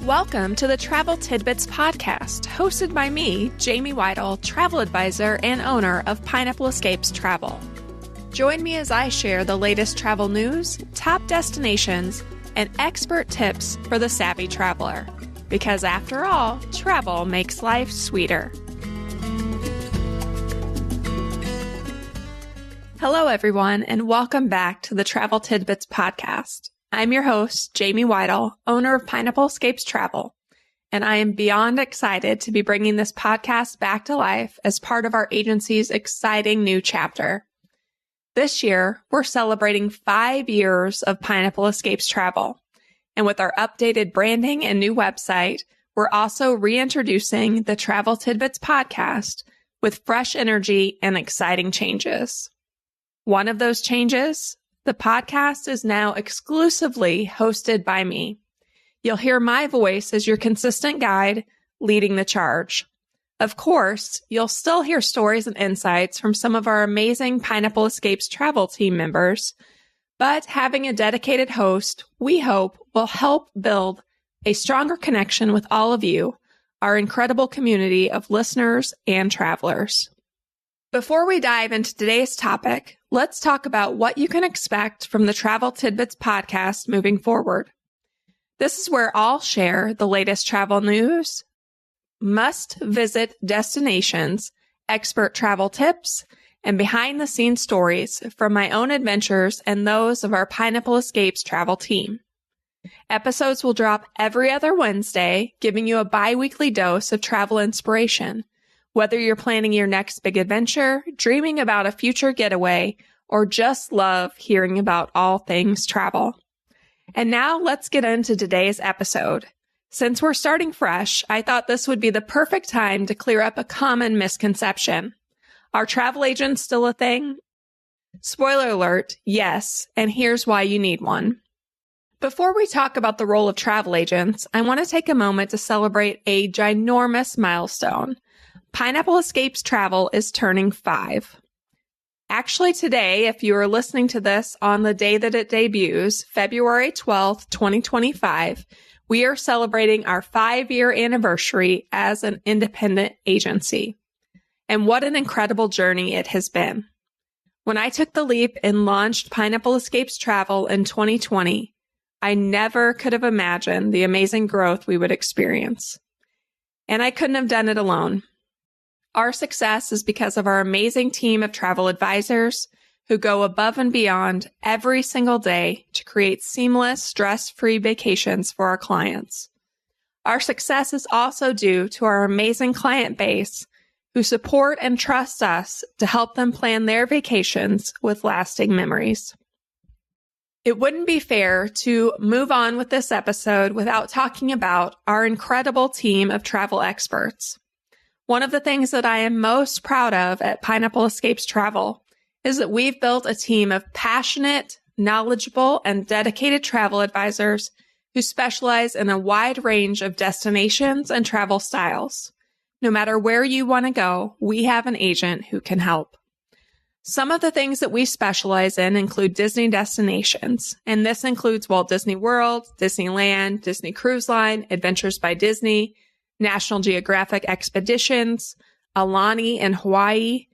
Welcome to the Travel Tidbits podcast, hosted by me, Jamie Weidel, travel advisor and owner of Pineapple Escapes Travel. Join me as I share the latest travel news, top destinations, and expert tips for the savvy traveler. Because after all, travel makes life sweeter. Hello, everyone, and welcome back to the Travel Tidbits podcast. I'm your host, Jamie Weidel, owner of Pineapple Escapes Travel, and I am beyond excited to be bringing this podcast back to life as part of our agency's exciting new chapter. This year, we're celebrating 5 years of Pineapple Escapes Travel, and with our updated branding and new website, we're also reintroducing the Travel Tidbits podcast with fresh energy and exciting changes. One of those changes, the podcast is now exclusively hosted by me. You'll hear my voice as your consistent guide leading the charge. Of course, you'll still hear stories and insights from some of our amazing Pineapple Escapes Travel team members, but having a dedicated host, we hope, will help build a stronger connection with all of you, our incredible community of listeners and travelers. Before we dive into today's topic, let's talk about what you can expect from the Travel Tidbits podcast moving forward. This is where I'll share the latest travel news, must-visit destinations, expert travel tips, and behind-the-scenes stories from my own adventures and those of our Pineapple Escapes travel team. Episodes will drop every other Wednesday, giving you a bi-weekly dose of travel inspiration. Whether you're planning your next big adventure, dreaming about a future getaway, or just love hearing about all things travel. And now let's get into today's episode. Since we're starting fresh, I thought this would be the perfect time to clear up a common misconception. Are travel agents still a thing? Spoiler alert, yes, and here's why you need one. Before we talk about the role of travel agents, I want to take a moment to celebrate a ginormous milestone. Pineapple Escapes Travel is turning 5. Actually, today, if you are listening to this on the day that it debuts, February 12th, 2025, we are celebrating our 5-year anniversary as an independent agency. And what an incredible journey it has been. When I took the leap and launched Pineapple Escapes Travel in 2020, I never could have imagined the amazing growth we would experience. And I couldn't have done it alone. Our success is because of our amazing team of travel advisors who go above and beyond every single day to create seamless, stress-free vacations for our clients. Our success is also due to our amazing client base who support and trust us to help them plan their vacations with lasting memories. It wouldn't be fair to move on with this episode without talking about our incredible team of travel experts. One of the things that I am most proud of at Pineapple Escapes Travel is that we've built a team of passionate, knowledgeable, and dedicated travel advisors who specialize in a wide range of destinations and travel styles. No matter where you want to go, we have an agent who can help. Some of the things that we specialize in include Disney destinations, and this includes Walt Disney World, Disneyland, Disney Cruise Line, Adventures by Disney, National Geographic Expeditions, Aulani in Hawaii,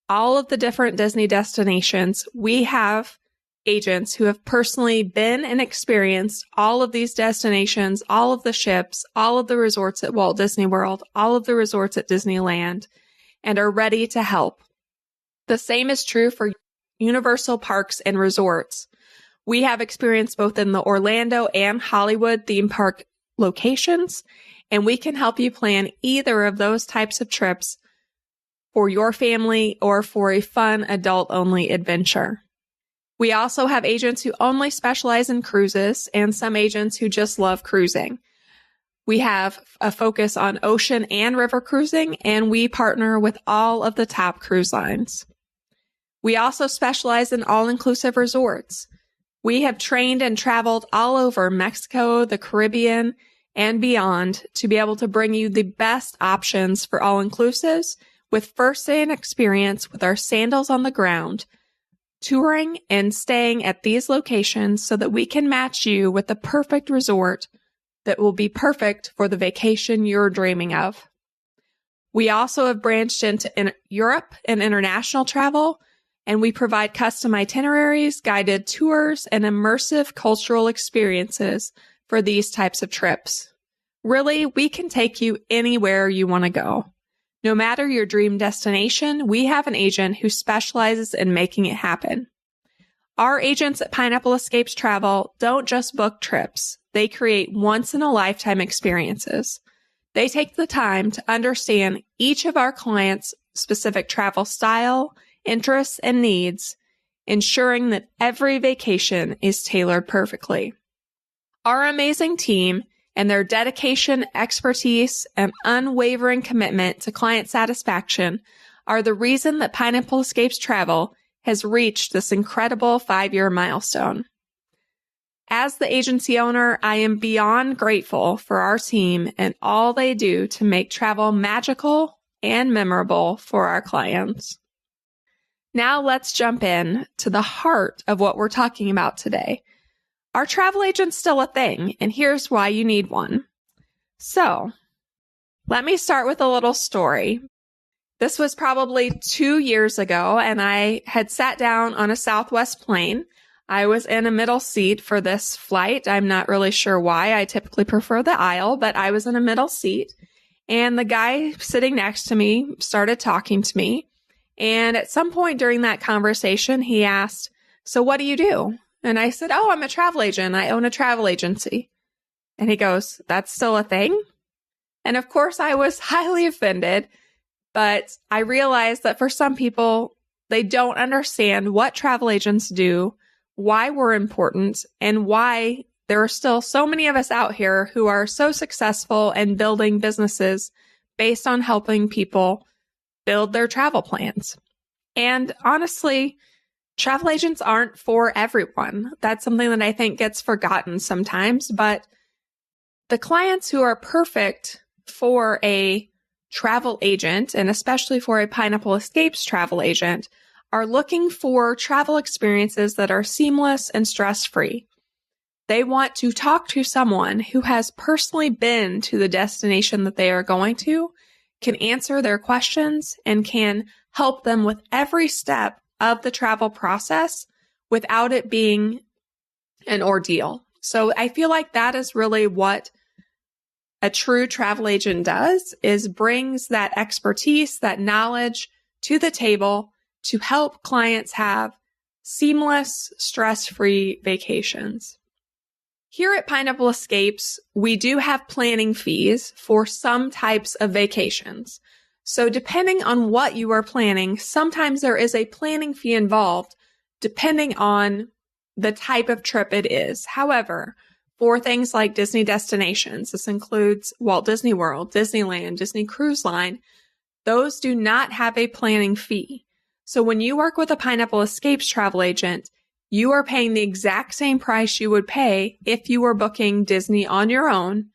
all of the different Disney destinations. We have agents who have personally been and experienced all of these destinations, all of the ships, all of the resorts at Walt Disney World, all of the resorts at Disneyland, and are ready to help. The same is true for Universal Parks and Resorts. We have experience both in the Orlando and Hollywood theme park locations, and we can help you plan either of those types of trips for your family or for a fun adult-only adventure. We also have agents who only specialize in cruises and some agents who just love cruising. We have a focus on ocean and river cruising, and we partner with all of the top cruise lines. We also specialize in all-inclusive resorts. We have trained and traveled all over Mexico, the Caribbean, and beyond to be able to bring you the best options for all-inclusives with first-hand experience with our sandals on the ground, touring and staying at these locations so that we can match you with the perfect resort that will be perfect for the vacation you're dreaming of. We also have branched into Europe and international travel, and we provide custom itineraries, guided tours, and immersive cultural experiences for these types of trips. Really, we can take you anywhere you want to go. No matter your dream destination, we have an agent who specializes in making it happen. Our agents at Pineapple Escapes Travel don't just book trips. They create once-in-a-lifetime experiences. They take the time to understand each of our clients' specific travel style, interests, and needs, ensuring that every vacation is tailored perfectly. Our amazing team and their dedication, expertise, and unwavering commitment to client satisfaction are the reason that Pineapple Escapes Travel has reached this incredible 5-year milestone. As the agency owner, I am beyond grateful for our team and all they do to make travel magical and memorable for our clients. Now let's jump in to the heart of what we're talking about today. Are travel agents still a thing? And here's why you need one. So, let me start with a little story. This was probably 2 years ago, and I had sat down on a Southwest plane. I was in a middle seat for this flight. I'm not really sure why. I typically prefer the aisle, but I was in a middle seat. And the guy sitting next to me started talking to me. And at some point during that conversation, he asked, "So what do you do?" And I said, "Oh, I'm a travel agent. I own a travel agency." And he goes, "That's still a thing?" And of course, I was highly offended, but I realized that for some people, they don't understand what travel agents do, why we're important, and why there are still so many of us out here who are so successful in building businesses based on helping people build their travel plans. And honestly, travel agents aren't for everyone. That's something that I think gets forgotten sometimes, but the clients who are perfect for a travel agent, and especially for a Pineapple Escapes travel agent, are looking for travel experiences that are seamless and stress-free. They want to talk to someone who has personally been to the destination that they are going to, can answer their questions, and can help them with every step of the travel process without it being an ordeal. So I feel like that is really what a true travel agent does, is brings that expertise, that knowledge to the table to help clients have seamless, stress-free vacations. Here at Pineapple Escapes, we do have planning fees for some types of vacations. So depending on what you are planning, sometimes there is a planning fee involved depending on the type of trip it is. However, for things like Disney destinations, this includes Walt Disney World, Disneyland, Disney Cruise Line, those do not have a planning fee. So when you work with a Pineapple Escapes travel agent, you are paying the exact same price you would pay if you were booking Disney on your own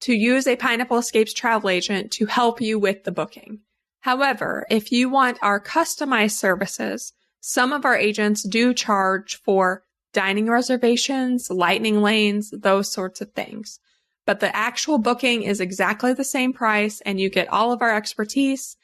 to use a Pineapple Escapes travel agent to help you with the booking. However, if you want our customized services, some of our agents do charge for dining reservations, lightning lanes, those sorts of things. But the actual booking is exactly the same price, and you get all of our expertise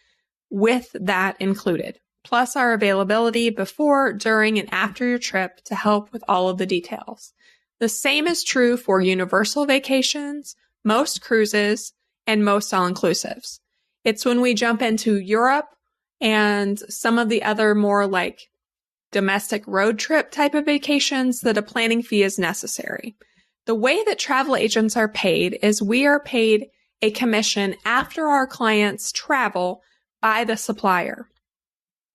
with that included, plus our availability before, during, and after your trip to help with all of the details. The same is true for universal vacations, most cruises, and most all-inclusives. It's when we jump into Europe and some of the other more like domestic road trip type of vacations that a planning fee is necessary. The way that travel agents are paid is we are paid a commission after our clients travel by the supplier.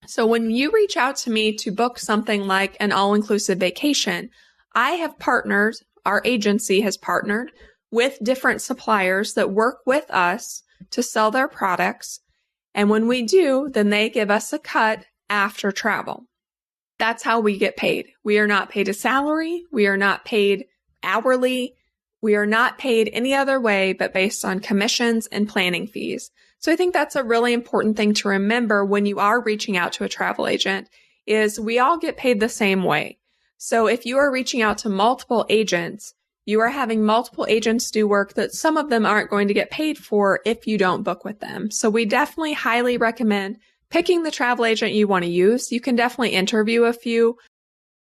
So when you reach out to me to book something like an all-inclusive vacation, I have partnered, our agency has partnered with different suppliers that work with us to sell their products. And when we do, then they give us a cut after travel. That's how we get paid. We are not paid a salary. We are not paid hourly. We are not paid any other way but based on commissions and planning fees. So I think that's a really important thing to remember when you are reaching out to a travel agent is we all get paid the same way. So if you are reaching out to multiple agents, You are having multiple agents do work that some of them aren't going to get paid for if you don't book with them. So we definitely highly recommend picking the travel agent you want to use. You can definitely interview a few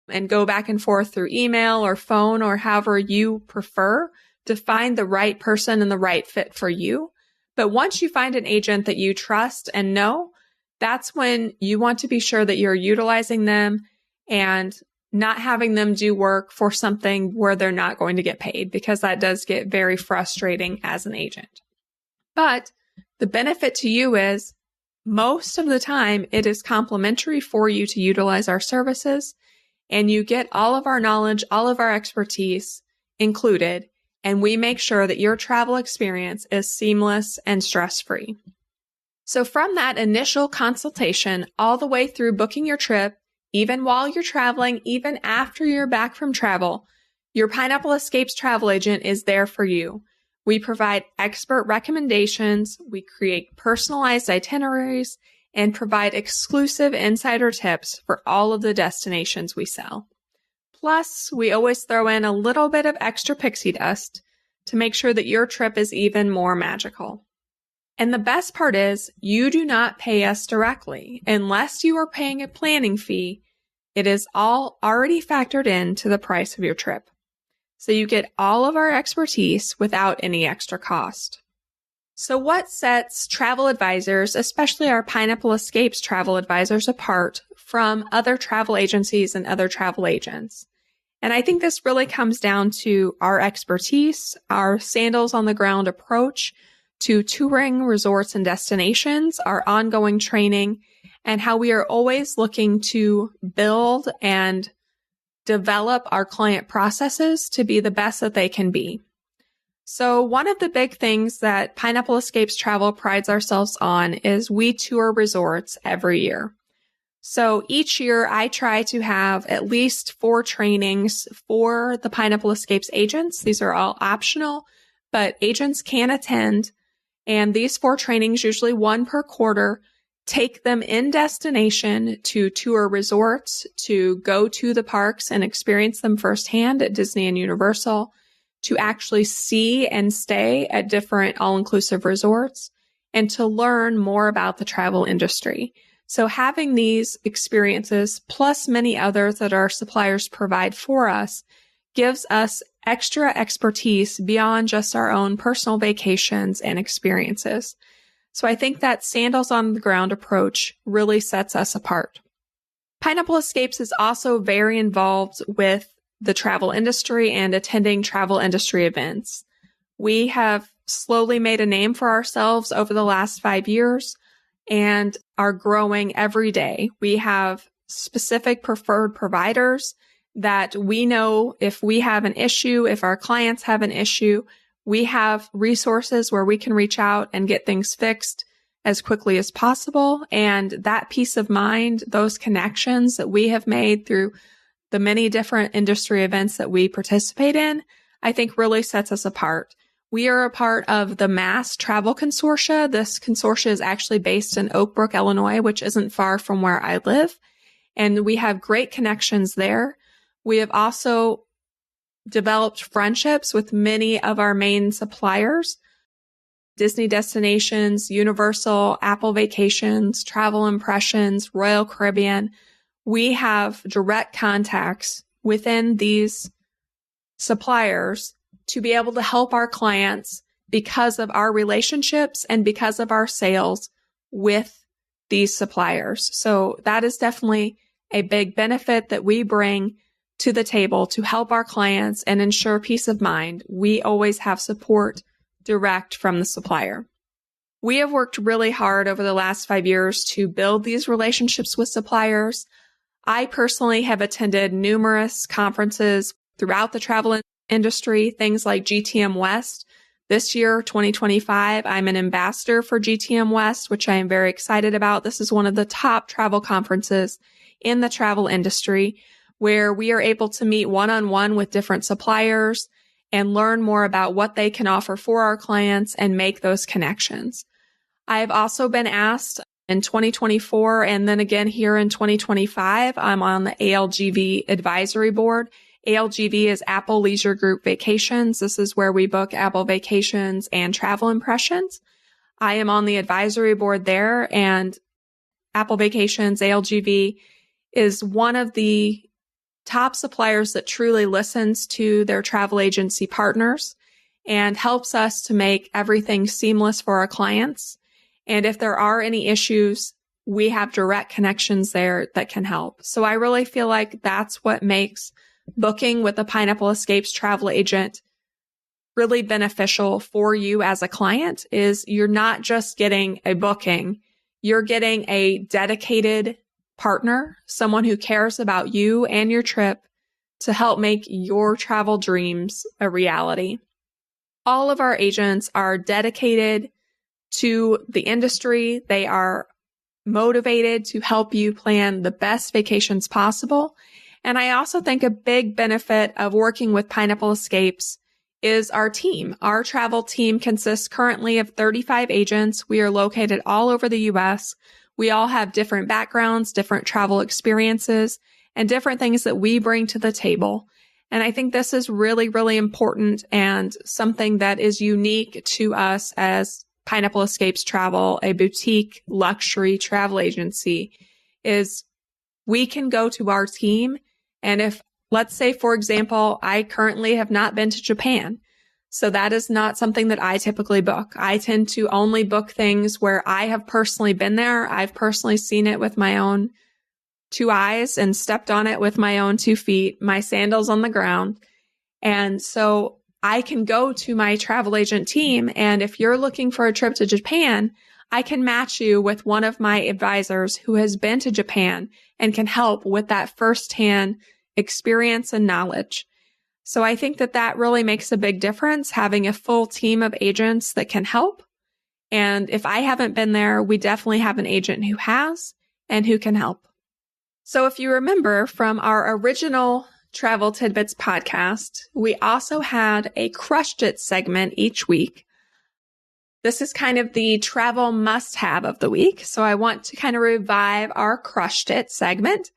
and go back and forth through email or phone or however you prefer to find the right person and the right fit for you. But once you find an agent that you trust and know, that's when you want to be sure that you're utilizing them and not having them do work for something where they're not going to get paid, because that does get very frustrating as an agent. But the benefit to you is most of the time it is complimentary for you to utilize our services, and you get all of our knowledge, all of our expertise included, and we make sure that your travel experience is seamless and stress-free. So from that initial consultation all the way through booking your trip, even while you're traveling, even after you're back from travel, your Pineapple Escapes travel agent is there for you. We provide expert recommendations, we create personalized itineraries, and provide exclusive insider tips for all of the destinations we sell. Plus, we always throw in a little bit of extra pixie dust to make sure that your trip is even more magical. And the best part is, you do not pay us directly. Unless you are paying a planning fee, it is all already factored into the price of your trip. So you get all of our expertise without any extra cost. So what sets travel advisors, especially our Pineapple Escapes travel advisors, apart from other travel agencies and other travel agents? And I think this really comes down to our expertise, our sandals on the ground approach to touring resorts and destinations, our ongoing training, and how we are always looking to build and develop our client processes to be the best that they can be. So one of the big things that Pineapple Escapes Travel prides ourselves on is we tour resorts every year. So each year I try to have at least 4 trainings for the Pineapple Escapes agents. These are all optional, but agents can attend. And these 4 trainings, usually 1 per quarter, take them in destination to tour resorts, to go to the parks and experience them firsthand at Disney and Universal, to actually see and stay at different all-inclusive resorts, and to learn more about the travel industry. So having these experiences, plus many others that our suppliers provide for us, gives us extra expertise beyond just our own personal vacations and experiences. So I think that sandals on the ground approach really sets us apart. Pineapple Escapes is also very involved with the travel industry and attending travel industry events. We have slowly made a name for ourselves over the last 5 years and are growing every day. We have specific preferred providers that we know if we have an issue, if our clients have an issue, we have resources where we can reach out and get things fixed as quickly as possible. And that peace of mind, those connections that we have made through the many different industry events that we participate in, I think really sets us apart. We are a part of the Mass Travel Consortia. This consortia is actually based in Oak Brook, Illinois, which isn't far from where I live. And we have great connections there. We have also developed friendships with many of our main suppliers, Disney Destinations, Universal, Apple Vacations, Travel Impressions, Royal Caribbean. We have direct contacts within these suppliers to be able to help our clients because of our relationships and because of our sales with these suppliers. So that is definitely a big benefit that we bring to the table to help our clients and ensure peace of mind. We always have support direct from the supplier. We have worked really hard over the last 5 years to build these relationships with suppliers. I personally have attended numerous conferences throughout the travel industry, things like GTM West. This year, 2025, I'm an ambassador for GTM West, which I am very excited about. This is one of the top travel conferences in the travel industry, where we are able to meet one-on-one with different suppliers and learn more about what they can offer for our clients and make those connections. I've also been asked in 2024 and then again here in 2025, I'm on the ALGV advisory board, ALGV is Apple Leisure Group Vacations. This is where we book Apple vacations and travel impressions. I am on the advisory board there, and Apple Vacations, ALGV, is one of the top suppliers that truly listens to their travel agency partners and helps us to make everything seamless for our clients. And if there are any issues, we have direct connections there that can help. So I really feel like that's what makes booking with a Pineapple Escapes travel agent really beneficial for you as a client. Is you're not just getting a booking, you're getting a dedicated partner, someone who cares about you and your trip to help make your travel dreams a reality. All of our agents are dedicated to the industry. They are motivated to help you plan the best vacations possible. And I also think a big benefit of working with Pineapple Escapes is our team. Our travel team consists currently of 35 agents. We are located all over the U.S. We all have different backgrounds, different travel experiences, and different things that we bring to the table. And I think this is really, really important and something that is unique to us as Pineapple Escapes Travel, a boutique luxury travel agency, is we can go to our team. And if, let's say, for example, I currently have not been to Japan, so that is not something that I typically book. I tend to only book things where I have personally been there. I've personally seen it with my own 2 eyes and stepped on it with my own 2 feet, my sandals on the ground. And so I can go to my travel agent team, and if you're looking for a trip to Japan, I can match you with one of my advisors who has been to Japan and can help with that firsthand experience and knowledge. So I think that that really makes a big difference, having a full team of agents that can help. And if I haven't been there, we definitely have an agent who has and who can help. So if you remember from our original Travel Tidbits podcast, we also had a Crushed It segment each week. This is kind of the travel must-have of the week. So I want to kind of revive our Crushed It segment.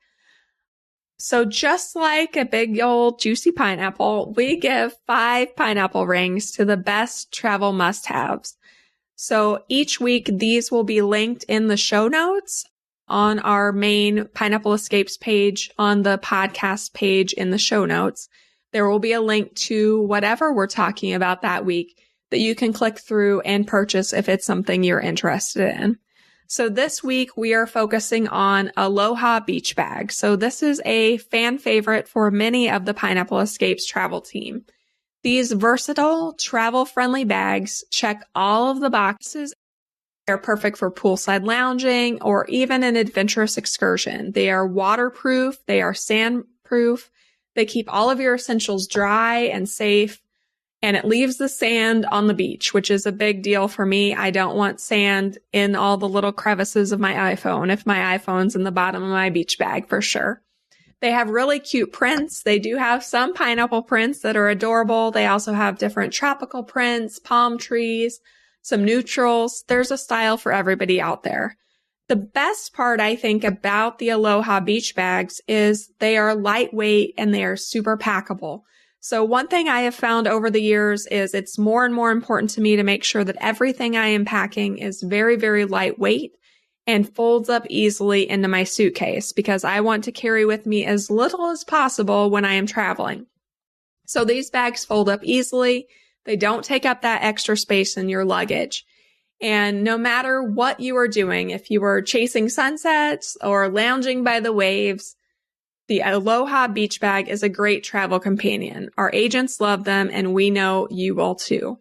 So just like a big old juicy pineapple, we give 5 pineapple rings to the best travel must-haves. So each week, these will be linked in the show notes on our main Pineapple Escapes page, on the podcast page in the show notes. There will be a link to whatever we're talking about that week that you can click through and purchase if it's something you're interested in. So this week we are focusing on Aloha Beach Bag. So this is a fan favorite for many of the Pineapple Escapes travel team. These versatile, travel-friendly bags check all of the boxes. They're perfect for poolside lounging or even an adventurous excursion. They are waterproof. They are sandproof. They keep all of your essentials dry and safe. And it leaves the sand on the beach, which is a big deal for me. I don't want sand in all the little crevices of my iPhone if my iPhone's in the bottom of my beach bag, for sure. They have really cute prints. They do have some pineapple prints that are adorable. They also have different tropical prints, palm trees, some neutrals. There's a style for everybody out there. The best part, I think, about the Aloha beach bags is they are lightweight and they are super packable. So one thing I have found over the years is it's more and more important to me to make sure that everything I am packing is very, very lightweight and folds up easily into my suitcase because I want to carry with me as little as possible when I am traveling. So these bags fold up easily. They don't take up that extra space in your luggage. And no matter what you are doing, if you are chasing sunsets or lounging by the waves, the Aloha Beach Bag is a great travel companion. Our agents love them, and we know you will too.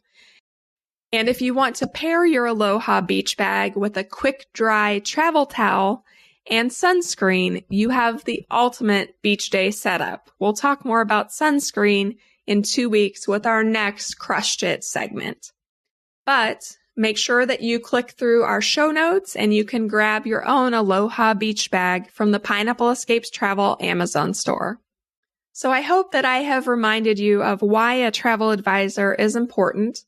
And if you want to pair your Aloha Beach Bag with a quick dry travel towel and sunscreen, you have the ultimate beach day setup. We'll talk more about sunscreen in 2 weeks with our next Crushed It segment. But make sure that you click through our show notes and you can grab your own Aloha Beach Bag from the Pineapple Escapes Travel Amazon store. So I hope that I have reminded you of why a travel advisor is important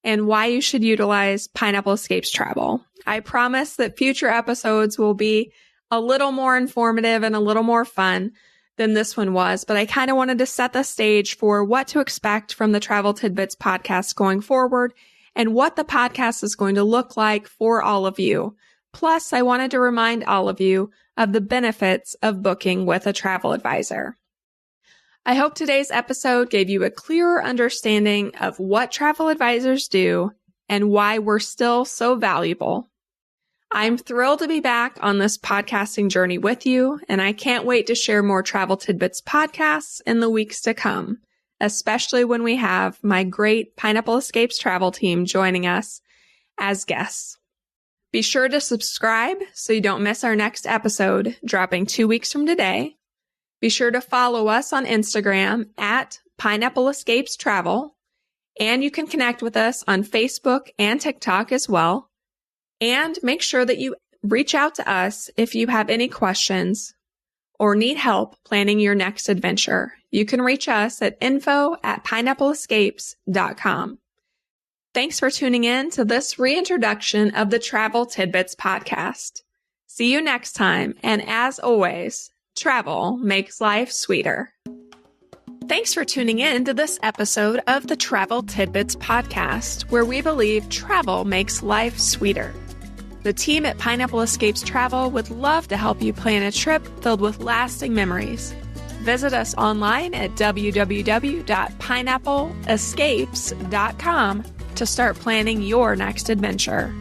and why you should utilize Pineapple Escapes Travel. I promise that future episodes will be a little more informative and a little more fun. than this one was, but I kind of wanted to set the stage for what to expect from the Travel Tidbits podcast going forward and what the podcast is going to look like for all of you. Plus, I wanted to remind all of you of the benefits of booking with a travel advisor. I hope today's episode gave you a clearer understanding of what travel advisors do and why we're still so valuable. I'm thrilled to be back on this podcasting journey with you, and I can't wait to share more Travel Tidbits podcasts in the weeks to come, especially when we have my great Pineapple Escapes travel team joining us as guests. Be sure to subscribe so you don't miss our next episode, dropping 2 weeks from today. Be sure to follow us on Instagram at Pineapple Escapes Travel, and you can connect with us on Facebook and TikTok as well. And make sure that you reach out to us if you have any questions or need help planning your next adventure. You can reach us at info@pineappleescapes.com. Thanks for tuning in to this reintroduction of the Travel Tidbits podcast. See you next time, and as always, travel makes life sweeter. Thanks for tuning in to this episode of the Travel Tidbits podcast, where we believe travel makes life sweeter. The team at Pineapple Escapes Travel would love to help you plan a trip filled with lasting memories. Visit us online at www.pineappleescapes.com to start planning your next adventure.